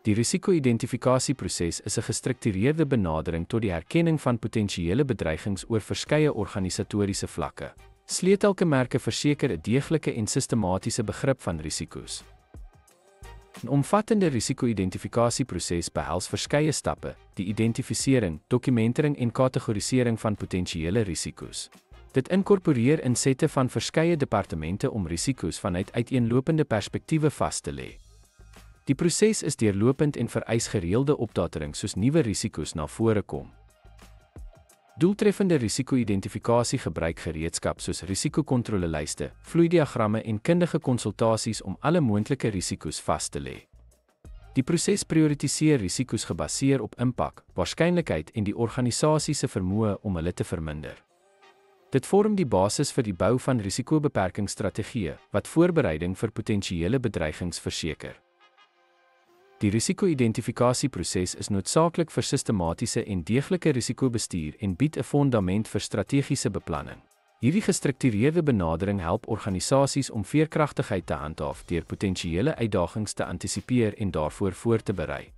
Die risiko-identifikasieproses is 'n gestruktureerde benadering tot die herkenning van potensiële bedreigings oor verskeie organisatoriese vlakke. Sleutelkenmerke verseker 'n deeglike en sistematiese begrip van risiko's. 'n Omvattende risiko-identifikasieproses behels verskeie stappe: die identifisering, dokumentering en kategorisering van potensiële risiko's. Dit inkorporeer insette van verskeie departemente om risiko's vanuit uiteenlopende perspektiewe vas te lê. Die proses is deurlopend en vereis gereelde opdatering soos nuwe risiko's na vore kom. Doeltreffende risiko-identifikasie gebruik gereedskap soos risikokontrolelyste, vloeidiagramme en kundige konsultasies om alle moontlike risiko's vas te lê. Die proses prioritiseer risiko's gebaseer op impak, waarskynlikheid en die organisasie se vermoë om hulle te verminder. Dit vorm die basis vir die bou van risikobeperkingsstrategieë wat voorbereiding vir potensiële bedreigings verseker. Die risiko-identifikasieproses is noodsaaklik vir sistematiese en deeglike risikobestuur en bied 'n fondament vir strategiese beplanning. Hierdie gestruktureerde benadering help organisasies om veerkragtigheid te handhaaf deur potensiële uitdagings te antisipeer en daarvoor voor te berei.